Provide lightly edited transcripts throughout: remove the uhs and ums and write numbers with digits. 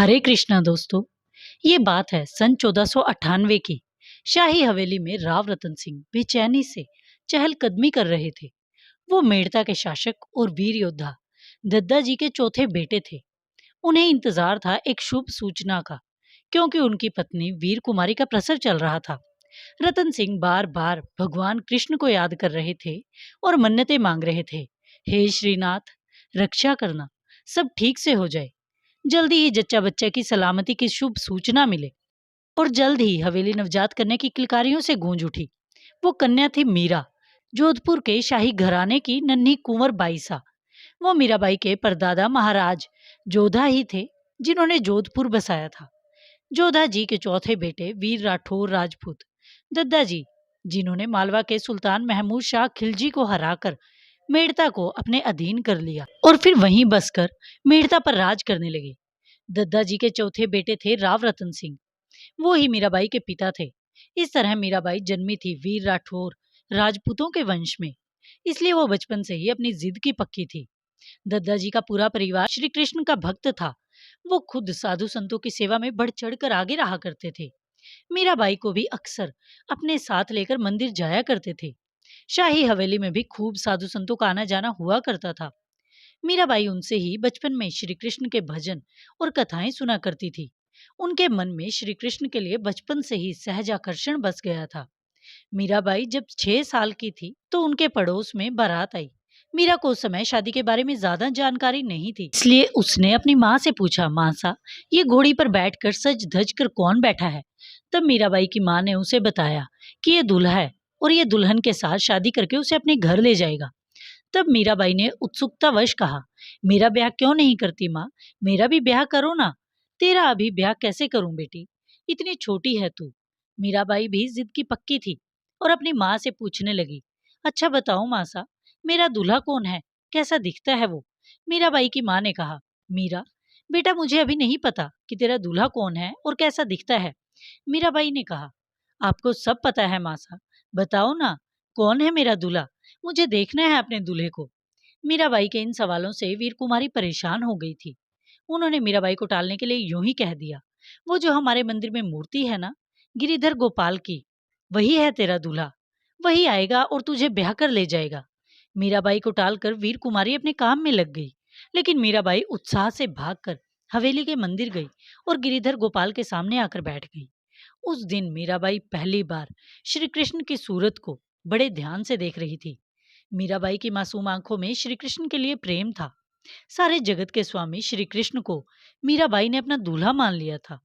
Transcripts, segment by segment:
हरे कृष्णा दोस्तों। ये बात है सन 1498 की। शाही हवेली में राव रतन सिंह बेचैनी से चहलकदमी कर रहे थे। वो मेड़ता के शासक और वीर योद्धा दद्दा जी के चौथे बेटे थे। उन्हें इंतजार था एक शुभ सूचना का, क्योंकि उनकी पत्नी वीर कुमारी का प्रसव चल रहा था। रतन सिंह बार बार भगवान कृष्ण को याद कर रहे थे और मन्नतें मांग रहे थे। हे श्रीनाथ, रक्षा करना, सब ठीक से हो जाए। जल्दी ही जच्चा बच्चा की सलामती की शुभ सूचना मिले। और जल्द ही हवेली नवजात कन्या की किलकारियों से गूंज उठी। वो कन्या थी मीरा, जोधपुर के शाही घराने की नन्ही कुंवर बाईसा। वो मीराबाई के परदादा महाराज जोधा ही थे, जिन्होंने जोधपुर बसाया था। जोधा जी के चौथे बेटे वीर राठौर राजपूत दद्दा जी, जिन्होंने मालवा के सुल्तान महमूद शाह खिलजी को हराकर मेड़ता को अपने अधीन कर लिया और फिर वहीं बसकर मेड़ता पर राज करने लगे। दद्दा जी के चौथे बेटे थे राव रतन सिंह। वो ही मीराबाई के पिता थे। इस तरह मीराबाई जन्मी थी वीर राठौर राजपूतों के वंश में, इसलिए वो बचपन से ही अपनी जिद की पक्की थी। दद्दा जी का पूरा परिवार श्री कृष्ण का भक्त था। वो खुद साधु संतों की सेवा में बढ़ चढ़ कर आगे रहा करते थे। मीराबाई को भी अक्सर अपने साथ लेकर मंदिर जाया करते थे। शाही हवेली में भी खूब साधु संतों का आना जाना हुआ करता था। मीराबाई उनसे ही बचपन में श्री कृष्ण के भजन और कथाएं सुना करती थी। उनके मन में श्री कृष्ण के लिए बचपन से ही सहज आकर्षण बस गया था। मीराबाई जब 6 साल की थी तो उनके पड़ोस में बारात आई। मीरा को उस समय शादी के बारे में ज्यादा जानकारी नहीं थी, इसलिए उसने अपनी माँ से पूछा, माँ सा, ये घोड़ी पर बैठकर सज धज कर कौन बैठा है? तब मीराबाई की माँ ने उसे बताया कि ये दूल्हा है और ये दुल्हन के साथ शादी करके उसे अपने घर ले जाएगा। तब मीराबाई ने उत्सुकतावश कहा, मेरा ब्याह क्यों नहीं करती माँ? मेरा भी ब्याह करो ना। तेरा अभी ब्याह कैसे करूं बेटी, इतनी छोटी है तू। मीराबाई भी जिद की पक्की थी और अपनी माँ से पूछने लगी, अच्छा बताओ माँ सा, मेरा दूल्हा कौन है, कैसा दिखता है वो? मीराबाई की माँ ने कहा, मीरा बेटा, मुझे अभी नहीं पता कि तेरा दूल्हा कौन है और कैसा दिखता है। मीराबाई ने कहा, आपको सब पता है माँ सा, बताओ ना, कौन है मेरा दूल्हा? मुझे देखना है अपने दूल्हे को। मीराबाई के इन सवालों से वीर कुमारी परेशान हो गई थी। उन्होंने मीराबाई को टालने के लिए यूं ही कह दिया, वो जो हमारे मंदिर में मूर्ति है ना, गिरिधर गोपाल की, वही है तेरा दूल्हा। वही आएगा और तुझे ब्याह कर ले जाएगा। मीराबाई को टालकर वीर कुमारी अपने काम में लग गई। लेकिन मीराबाई उत्साह से भागकर हवेली के मंदिर गई और गिरिधर गोपाल के सामने आकर बैठ गई। उस दिन मीराबाई पहली बार श्री कृष्ण की सूरत को बड़े ध्यान से देख रही थी। मीराबाई की मासूम आंखों में श्री कृष्ण के लिए प्रेम था। सारे जगत के स्वामी श्री कृष्ण को मीराबाई ने अपना दूल्हा मान लिया था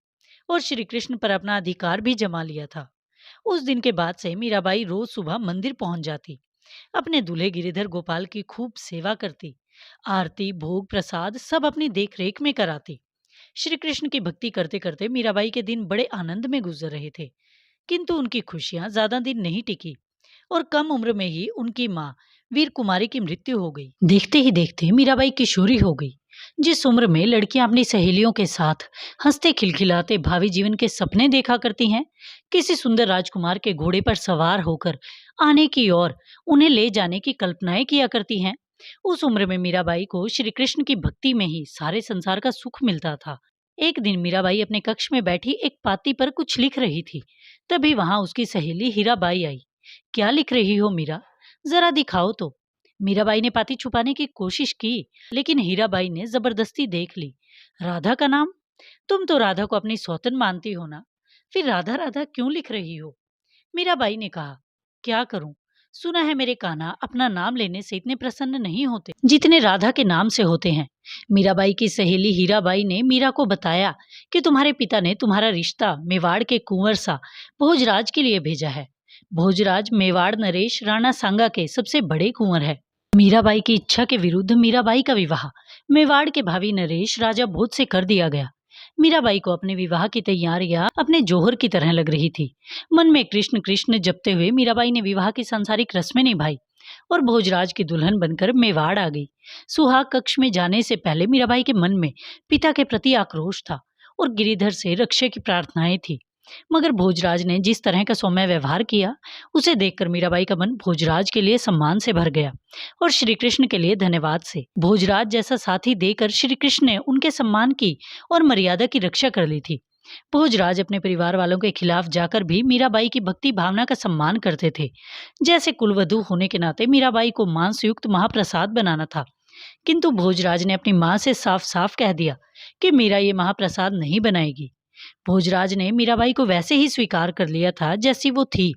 और श्री कृष्ण पर अपना अधिकार भी जमा लिया था। उस दिन के बाद से मीराबाई रोज सुबह मंदिर पहुंच जाती, अपने दूल्हे गिरिधर गोपाल की खूब सेवा करती, आरती भोग प्रसाद सब अपनी देखरेख में कराती। श्री कृष्ण की भक्ति करते करते मीराबाई के दिन बड़े आनंद में गुजर रहे थे। किंतु उनकी खुशियां ज्यादा दिन नहीं टिकी और कम उम्र में ही उनकी माँ वीर कुमारी की मृत्यु हो गई। देखते ही देखते मीराबाई किशोरी हो गई। जिस उम्र में लड़कियां अपनी सहेलियों के साथ हंसते खिलखिलाते भावी जीवन के सपने देखा करती हैं, किसी सुंदर राजकुमार के घोड़े पर सवार होकर आने की और उन्हें ले जाने की कल्पनाएं किया करती हैं, उस उम्र में मीराबाई को श्री कृष्ण की भक्ति में ही सारे संसार का सुख मिलता था। एक दिन मीराबाई अपने कक्ष में बैठी एक पाती पर कुछ लिख रही थी। तभी वहां उसकी सहेली हीराबाई आई। क्या लिख रही हो मीरा, जरा दिखाओ तो। मीराबाई ने पाती छुपाने की कोशिश की, लेकिन हीराबाई ने जबरदस्ती देख ली। राधा का नाम? तुम तो राधा को अपनी सौतन मानती हो ना, फिर राधा राधा क्यों लिख रही हो? मीराबाई ने कहा, क्या करूं, सुना है मेरे कान्हा अपना नाम लेने से इतने प्रसन्न नहीं होते जितने राधा के नाम से होते हैं। मीराबाई की सहेली हीराबाई ने मीरा को बताया कि तुम्हारे पिता ने तुम्हारा रिश्ता मेवाड़ के कुंवर सा भोजराज के लिए भेजा है। भोजराज मेवाड़ नरेश राणा सांगा के सबसे बड़े कुंवर है। मीराबाई की इच्छा के विरुद्ध मीराबाई का विवाह मेवाड़ के भावी नरेश राजा भोज से कर दिया गया। मीराबाई को अपने विवाह की तैयारियां अपने जोहर की तरह लग रही थी। मन में कृष्ण कृष्ण जपते हुए मीराबाई ने विवाह की सांसारिक रस्में निभाई और भोजराज की दुल्हन बनकर मेवाड़ आ गई। सुहाग कक्ष में जाने से पहले मीराबाई के मन में पिता के प्रति आक्रोश था और गिरिधर से रक्षा की प्रार्थनाएं थी। मगर भोजराज ने जिस तरह का सौम्य व्यवहार किया, उसे देखकर मीराबाई का मन भोजराज के लिए सम्मान से भर गया और श्री कृष्ण के लिए धन्यवाद से। भोजराज जैसा साथी देकर श्री कृष्ण ने उनके सम्मान की और मर्यादा की रक्षा कर ली थी। भोजराज अपने परिवार वालों के खिलाफ जाकर भी मीराबाई की भक्ति भावना का सम्मान करते थे। जैसे कुलवधू होने के नाते मीराबाई को मांस युक्त महाप्रसाद बनाना था, किंतु भोजराज ने अपनी मां से साफ साफ कह दिया कि मीरा ये महाप्रसाद नहीं बनाएगी। भोजराज ने मीराबाई को वैसे ही स्वीकार कर लिया था जैसी वो थी।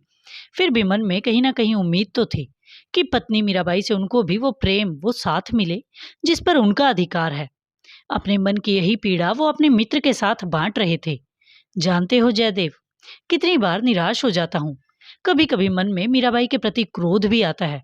फिर भी मन में कहीं ना कहीं उम्मीद तो थी कि पत्नी मीराबाई से उनको भी वो प्रेम, वो साथ मिले जिस पर उनका अधिकार है। अपने मन की यही पीड़ा वो अपने मित्र के साथ बांट रहे थे। जानते हो जयदेव, कितनी बार निराश हो जाता हूँ। कभी कभी मन में मीराबाई के प्रति क्रोध भी आता है।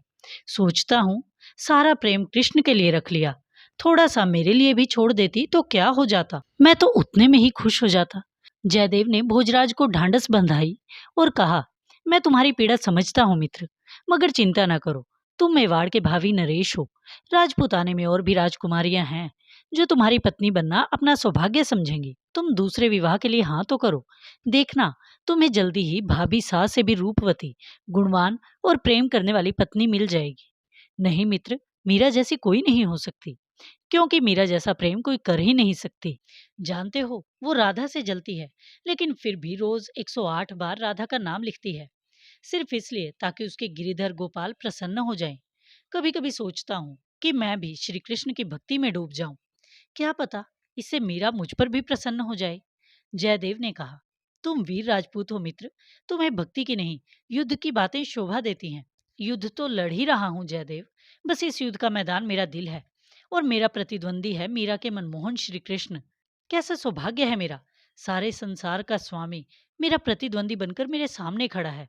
सोचता हूँ सारा प्रेम कृष्ण के लिए रख लिया, थोड़ा सा मेरे लिए भी छोड़ देती तो क्या हो जाता, मैं तो उतने में ही खुश हो जाता। जयदेव ने भोजराज को ढांढस बंधाई और कहा, मैं तुम्हारी पीड़ा समझता हूँ मित्र, मगर चिंता न करो। तुम मेवाड़ के भावी नरेश हो। राजपूताने में और भी राजकुमारियां हैं जो तुम्हारी पत्नी बनना अपना सौभाग्य समझेंगी। तुम दूसरे विवाह के लिए हाँ तो करो। देखना, तुम्हें जल्दी ही भाभी सास से भी रूपवती, गुणवान और प्रेम करने वाली पत्नी मिल जाएगी। नहीं मित्र, मीरा जैसी कोई नहीं हो सकती, क्योंकि मीरा जैसा प्रेम कोई कर ही नहीं सकती। जानते हो, वो राधा से जलती है, लेकिन फिर भी रोज 108 बार राधा का नाम लिखती है, सिर्फ इसलिए ताकि उसके गिरिधर गोपाल प्रसन्न हो जाएं। कभी कभी सोचता हूँ कि मैं भी श्री कृष्ण की भक्ति में डूब जाऊं। क्या पता इससे मीरा मुझ पर भी प्रसन्न हो जाए। जयदेव ने कहा, तुम वीर राजपूत हो मित्र, तुम्हें भक्ति की नहीं युद्ध की बातें शोभा देती हैं। युद्ध तो लड़ ही रहा हूँ जयदेव, बस इस युद्ध का मैदान मेरा दिल है और मेरा प्रतिद्वंदी है मीरा के मनमोहन श्री कृष्ण। कैसा सौभाग्य है मेरा, सारे संसार का स्वामी मेरा प्रतिद्वंदी बनकर मेरे सामने खड़ा है।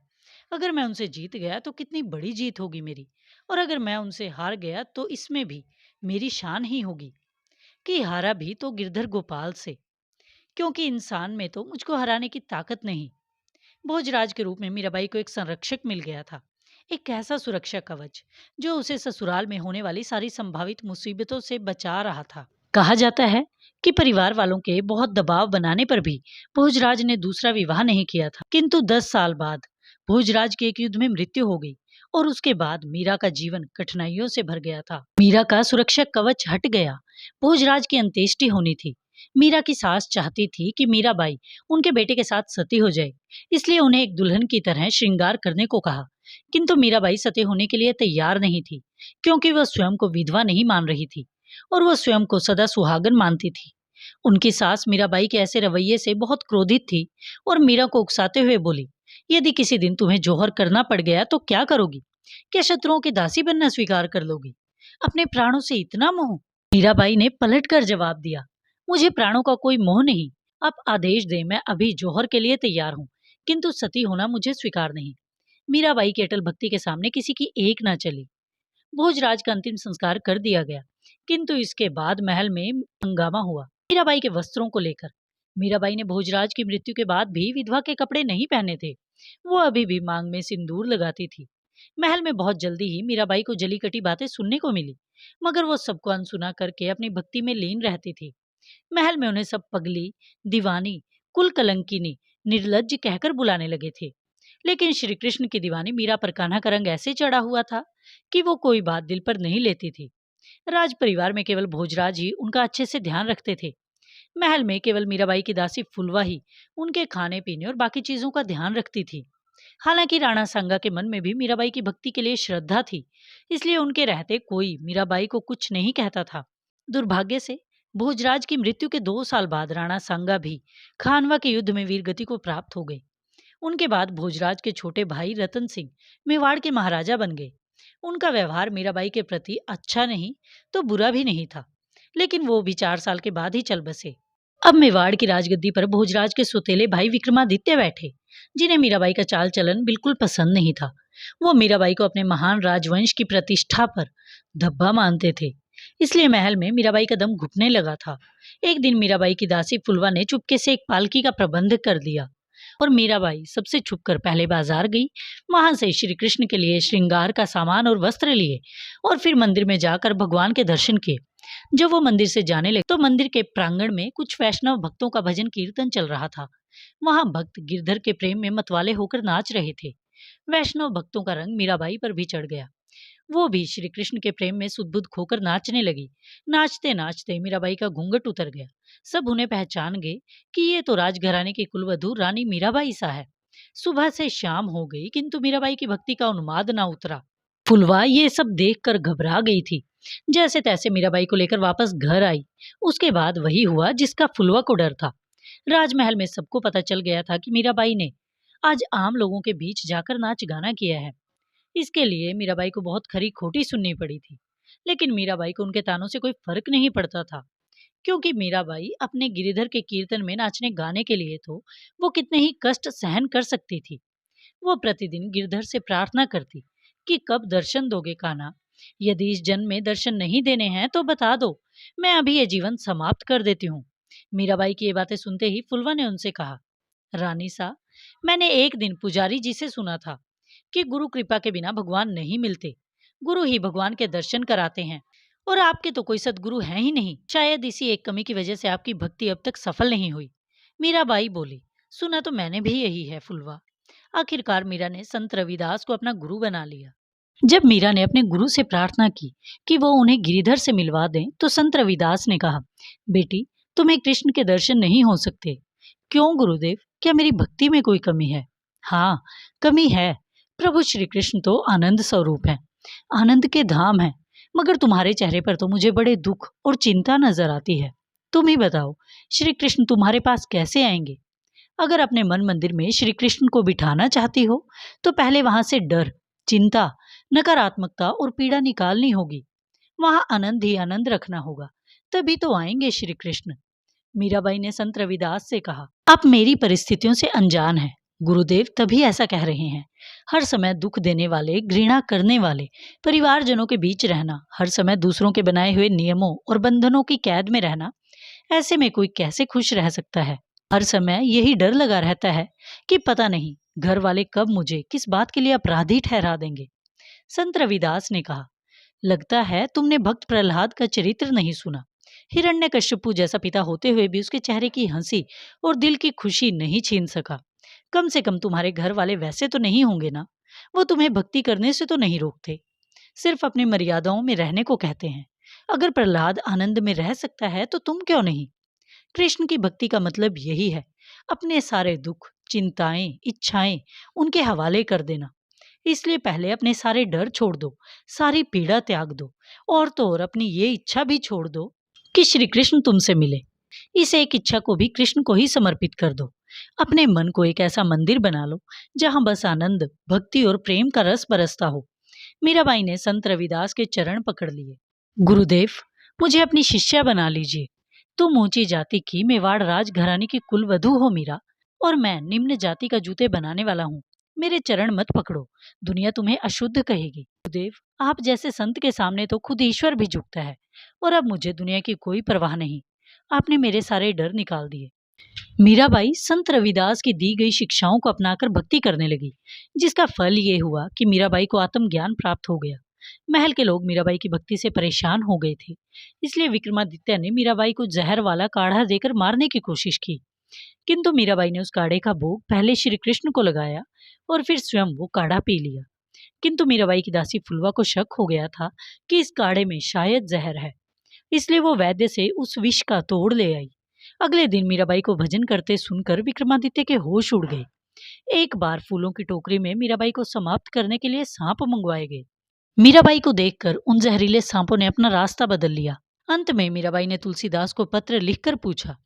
अगर मैं उनसे जीत गया तो कितनी बड़ी जीत होगी मेरी, और अगर मैं उनसे हार गया तो इसमें भी मेरी शान ही होगी कि हारा भी तो गिरधर गोपाल से, क्योंकि इंसान में तो मुझको हराने की ताकत नहीं। भोजराज के रूप में मीराबाई को एक संरक्षक मिल गया था, एक ऐसा सुरक्षा कवच जो उसे ससुराल में होने वाली सारी संभावित मुसीबतों से बचा रहा था। कहा जाता है कि परिवार वालों के बहुत दबाव बनाने पर भी भोजराज ने दूसरा विवाह नहीं किया था, किंतु 10 साल बाद भोजराज की एक युद्ध में मृत्यु हो गई और उसके बाद मीरा का जीवन कठिनाइयों से भर गया था। मीरा का सुरक्षा कवच हट गया। भोजराज की अंत्येष्टि होनी थी। मीरा की सास चाहती थी कि मीराबाई उनके बेटे के साथ सती हो जाए, इसलिए उन्हें एक दुल्हन की तरह श्रृंगार करने को कहा। किंतु मीराबाई सती होने के लिए तैयार नहीं थी, क्योंकि वह स्वयं को विधवा नहीं मान रही थी और वह स्वयं को सदा सुहागन मानती थी। उनकी सास मीराबाई के ऐसे रवैये से बहुत क्रोधित थी और मीरा को उकसाते हुए बोली, यदि किसी दिन तुम्हें जौहर करना पड़ गया तो क्या करोगी? क्या शत्रुओं की दासी बनना स्वीकार कर लोगी? अपने प्राणों से इतना मोह? मीराबाई ने पलटकर जवाब दिया, मुझे प्राणों का कोई मोह नहीं। आप आदेश दें, मैं अभी जौहर के लिए तैयार हूँ, किंतु सती होना मुझे स्वीकार नहीं। मीराबाई की अटल भक्ति के सामने किसी की एक ना चली। भोजराज का अंतिम संस्कार कर दिया गया, किंतु इसके बाद महल में हंगामा हुआ मीराबाई के वस्त्रों को लेकर। मीराबाई ने भोजराज की मृत्यु के बाद भी विधवा के कपड़े नहीं पहने थे। वो अभी भी मांग में सिंदूर लगाती थी। महल में बहुत जल्दी ही मीराबाई को जली कटी बातें सुनने को मिली, मगर वो सबको अनसुना करके अपनी भक्ति में लीन रहती थी। महल में उन्हें सब पगली, दीवानी, कुल कलंकिनी, निर्लज्ज कहकर बुलाने लगे थे। लेकिन श्री कृष्ण की दीवानी मीरा पर कान्हा का रंग ऐसे चढ़ा हुआ था कि वो कोई बात दिल पर नहीं लेती थी। राज परिवार में केवल भोजराज ही उनका अच्छे से ध्यान रखते थे। महल में केवल मीराबाई की दासी फुलवा ही उनके खाने पीने और बाकी चीजों का ध्यान रखती थी। हालांकि राणा सांगा के मन में भी मीराबाई की भक्ति के लिए श्रद्धा थी, इसलिए उनके रहते कोई मीराबाई को कुछ नहीं कहता था। दुर्भाग्य से भोजराज की मृत्यु के 2 साल बाद राणा सांगा भी खानवा के युद्ध में वीरगति को प्राप्त हो गए। उनके बाद भोजराज के छोटे भाई रतन सिंह मेवाड़ के महाराजा बन गए। उनका व्यवहार मीराबाई के प्रति अच्छा नहीं तो बुरा भी नहीं था, लेकिन वो भी 4 साल के बाद ही चल बसे। अब मेवाड़ की राजगद्दी पर भोजराज के सौतेले भाई विक्रमादित्य बैठे, जिन्हें मीराबाई का चाल चलन बिल्कुल पसंद नहीं था। वो मीराबाई को अपने महान राजवंश की प्रतिष्ठा पर धब्बा मानते थे, इसलिए महल में मीराबाई का दम घुटने लगा था। एक दिन मीराबाई की दासी फुलवा ने चुपके से एक पालकी का प्रबंध कर दिया और मीराबाई सबसे छुपकर पहले बाजार गई। वहां से श्री कृष्ण के लिए श्रृंगार का सामान और वस्त्र लिए और फिर मंदिर में जाकर भगवान के दर्शन किए। जब वो मंदिर से जाने लगे तो मंदिर के प्रांगण में कुछ वैष्णव भक्तों का भजन कीर्तन चल रहा था। वहां भक्त गिरधर के प्रेम में मतवाले होकर नाच रहे थे। वैष्णव भक्तों का रंग मीराबाई पर भी चढ़ गया। वो भी श्री कृष्ण के प्रेम में सुदबुद खोकर नाचने लगी। नाचते नाचते मीराबाई का घूंघट उतर गया। सब उन्हें पहचान गए कि ये तो राजघराने की कुलवधू रानी मीराबाई सा है। सुबह से शाम हो गई किंतु मीराबाई की भक्ति का उन्माद ना उतरा। फुलवा ये सब देखकर घबरा गई थी। जैसे तैसे मीराबाई को लेकर वापस घर आई। उसके बाद वही हुआ जिसका फुलवा को डर था। राजमहल में सबको पता चल गया था कि मीराबाई ने आज आम लोगों के बीच जाकर नाच गाना किया है। इसके लिए मीराबाई को बहुत खरी खोटी सुननी पड़ी थी। लेकिन मीराबाई को उनके तानों से कोई फर्क नहीं पड़ता था, क्योंकि मीराबाई अपने गिरिधर के कीर्तन में नाचने गाने के लिए तो वो कितने ही कष्ट सहन कर सकती थी। वो प्रतिदिन गिरधर से प्रार्थना करती कि कब दर्शन दोगे कान्हा। यदि इस जन्म में दर्शन नहीं देने हैं तो बता दो, मैं अभी ये जीवन समाप्त कर देती हूँ। मीराबाई की ये बातें सुनते ही फुलवा ने उनसे कहा, रानी सा, मैंने एक दिन पुजारी जी से सुना था कि गुरु कृपा के बिना भगवान नहीं मिलते। गुरु ही भगवान के दर्शन कराते हैं, और आपके तो कोई सदगुरु हैं ही नहीं। शायद इसी एक कमी की वजह से आपकी भक्ति अब तक सफल नहीं हुई। मीराबाई बोली, सुना तो मैंने भी यही है फुलवा। आखिरकार मीरा ने संत रविदास को अपना गुरु बना लिया। जब मीरा ने अपने गुरु से प्रार्थना की कि वो उन्हें गिरिधर से मिलवा दें, तो संत रविदास ने कहा, बेटी, तुम्हें कृष्ण के दर्शन नहीं हो सकते। क्यों गुरुदेव, क्या मेरी भक्ति में कोई कमी है? हाँ, कमी है। प्रभु श्री कृष्ण तो आनंद स्वरूप है, आनंद के धाम है, मगर तुम्हारे चेहरे पर तो मुझे बड़े दुख और चिंता नजर आती है। तुम ही बताओ, श्री कृष्ण तुम्हारे पास कैसे आएंगे? अगर अपने मन मंदिर में श्री कृष्ण को बिठाना चाहती हो तो पहले वहां से डर, चिंता, नकारात्मकता और पीड़ा निकालनी होगी। वहां आनंद ही आनंद रखना होगा, तभी तो आएंगे श्री कृष्ण। मीराबाई ने संत रविदास से कहा, आप मेरी परिस्थितियों से अनजान हैं। गुरुदेव तभी ऐसा कह रहे हैं। हर समय दुख देने वाले, घृणा करने वाले परिवारजनों के बीच रहना, हर समय दूसरों के बनाए हुए नियमों और बंधनों की कैद में रहना, ऐसे में कोई कैसे खुश रह सकता है? हर समय यही डर लगा रहता है कि पता नहीं घर वाले कब मुझे किस बात के लिए अपराधी ठहरा देंगे। संत रविदास ने कहा, लगता है तुमने भक्त प्रहलाद का चरित्र नहीं सुना। हिरण्यकश्यपु जैसा पिता होते हुए भी उसके चेहरे की हंसी और दिल की खुशी नहीं छीन सका। कम से कम तुम्हारे घर वाले वैसे तो नहीं होंगे ना? वो तुम्हें भक्ति करने से तो नहीं रोकते, सिर्फ अपनी मर्यादाओं में रहने को कहते हैं। अगर प्रहलाद आनंद में रह सकता है तो तुम क्यों नहीं? कृष्ण की भक्ति का मतलब यही है, अपने सारे दुख, चिंताएं, इच्छाएं उनके हवाले कर देना। इसलिए पहले अपने सारे डर छोड़ दो, सारी पीड़ा त्याग दो, और तो और अपनी ये इच्छा भी छोड़ दो कि श्री कृष्ण तुमसे मिले। इस एक इच्छा को भी कृष्ण को ही समर्पित कर दो। अपने मन को एक ऐसा मंदिर बना लो जहां बस आनंद, भक्ति और प्रेम का रस बरसता हो। मीराबाई ने संत रविदास के चरण पकड़ लिए। गुरुदेव, मुझे अपनी शिष्या बना लीजिए। तुम ऊंची जाति की मेवाड़ राजघराने की कुलवधू हो मीरा, और मैं निम्न जाति का जूते बनाने वाला हूँ। मेरे चरण मत पकड़ो, दुनिया तुम्हें अशुद्ध कहेगी। गुरुदेव, आप जैसे संत के सामने तो खुद ईश्वर भी झुकता है, और अब मुझे दुनिया की कोई परवाह नहीं। आपने मेरे सारे डर निकाल दिए। मीराबाई संत रविदास की दी गई शिक्षाओं को अपनाकर भक्ति करने लगी, जिसका फल ये हुआ कि मीराबाई को आत्मज्ञान प्राप्त हो गया। महल के लोग मीराबाई की भक्ति से परेशान हो गए थे, इसलिए विक्रमादित्य ने मीराबाई को जहर वाला काढ़ा देकर मारने की कोशिश की। किंतु मीराबाई ने उस काढ़े का भोग पहले श्री कृष्ण को लगाया और फिर स्वयं वो काढ़ा पी लिया। किंतु मीराबाई की दासी फुलवा को शक हो गया था कि इस काढ़े में शायद जहर है, इसलिए वो वैद्य से उस विष का तोड़ ले आई। अगले दिन मीराबाई को भजन करते सुनकर विक्रमादित्य के होश उड़ गए। एक बार फूलों की टोकरी में मीराबाई को समाप्त करने के लिए सांप मंगवाए गए। मीराबाई को देखकर उन जहरीले सांपों ने अपना रास्ता बदल लिया। अंत में मीराबाई ने तुलसीदास को पत्र लिखकर पूछा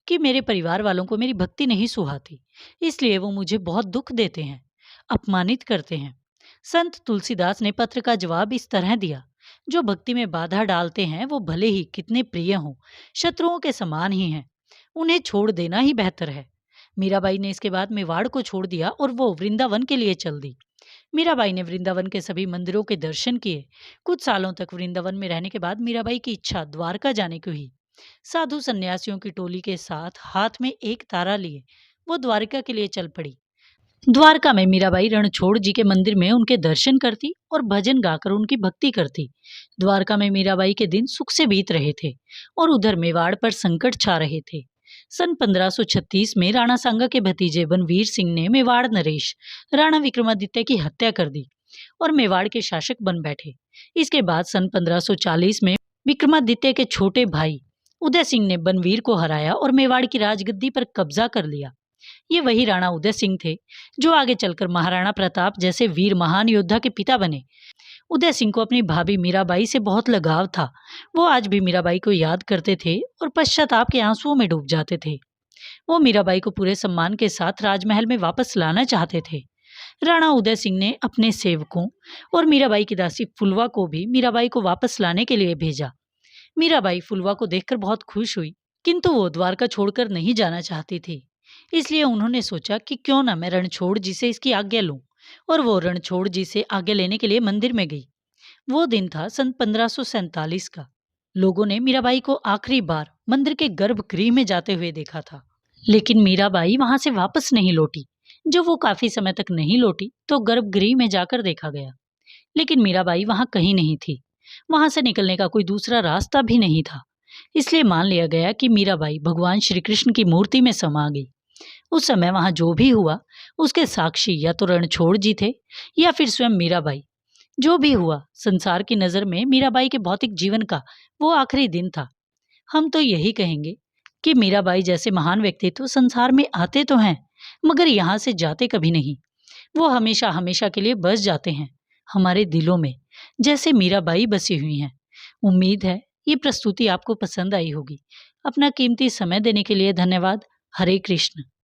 कि मेरे परिवार वालों को मेरी भक्ति नहीं सुहाती, इसलिए वो मुझे बहुत दुख देते हैं, अपमानित करते हैं। संत तुलसीदास ने पत्र का जवाब इस तरह दिया, जो भक्ति में बाधा डालते हैं वो भले ही कितने प्रिय हों, शत्रुओं के समान ही हैं। उन्हें छोड़ देना ही बेहतर है। मीराबाई ने इसके बाद मेवाड़ को छोड़ दिया और वो वृंदावन के लिए चल दी। मीराबाई ने वृंदावन के सभी मंदिरों के दर्शन किए। कुछ सालों तक वृंदावन में रहने के बाद मीराबाई की इच्छा द्वारका जाने की हुई। साधु सन्यासियों की टोली के साथ हाथ में एक तारा लिए वो द्वारका के लिए चल पड़ी। द्वारका में मीराबाई रणछोड़ जी के मंदिर में उनके दर्शन करती और भजन गाकर उनकी भक्ति करती। द्वारका में मीराबाई के दिन सुख से बीत रहे थे और उधर मेवाड़ पर संकट छा रहे थे। सन 1536 में राणा सांगा के भतीजे बनवीर सिंह ने मेवाड़ नरेश राणा विक्रमादित्य की हत्या कर दी और मेवाड़ के शासक बन बैठे। इसके बाद सन 1540 में विक्रमादित्य के छोटे भाई उदय सिंह ने बनवीर को हराया और मेवाड़ की राजगद्दी पर कब्जा कर लिया। ये वही राणा उदय सिंह थे जो आगे चलकर महाराणा प्रताप जैसे वीर महान योद्धा के पिता बने। उदय सिंह को अपनी भाभी मीराबाई से बहुत लगाव था। वो आज भी मीराबाई को याद करते थे और पश्चाताप के आंसुओं में डूब जाते थे। वो मीराबाई को पूरे सम्मान के साथ राजमहल में वापस लाना चाहते थे। राणा उदय सिंह ने अपने सेवकों और मीराबाई की दासी फुलवा को भी मीराबाई को वापस लाने के लिए भेजा। मीराबाई फुलवा को देखकर बहुत खुश हुई, किंतु वो द्वारका छोड़कर नहीं जाना चाहती थी। इसलिए उन्होंने सोचा कि क्यों ना मैं रणछोड़ जी से इसकी आज्ञा लूं, और वो रणछोड़ जी से आज्ञा लेने के लिए मंदिर में गई। वो दिन था सन 1547 का। लोगों ने मीराबाई को आखिरी बार मंदिर के गर्भगृह में जाते हुए देखा था, लेकिन मीराबाई वहां से वापस नहीं लौटी। जब वो काफी समय तक नहीं लौटी तो गर्भगृह में जाकर देखा गया, लेकिन मीराबाई वहां कहीं नहीं थी। वहां से निकलने का कोई दूसरा रास्ता भी नहीं था। इसलिए मान लिया गया कि मीराबाई भगवान श्री कृष्ण की मूर्ति में समा गई। उस समय वहां जो भी हुआ उसके साक्षी या तो रणछोड़ जी थे या फिर स्वयं मीराबाई। जो भी हुआ, संसार की नजर में मीराबाई के भौतिक जीवन का वो आखिरी दिन था। हम तो यही कहेंगे कि मीराबाई जैसे महान व्यक्तित्व संसार में आते तो हैं, मगर यहाँ से जाते कभी नहीं। वो हमेशा हमेशा के लिए बस जाते हैं हमारे दिलों में, जैसे मीराबाई बसी हुई हैं। उम्मीद है ये प्रस्तुति आपको पसंद आई होगी। अपना कीमती समय देने के लिए धन्यवाद। हरे कृष्ण।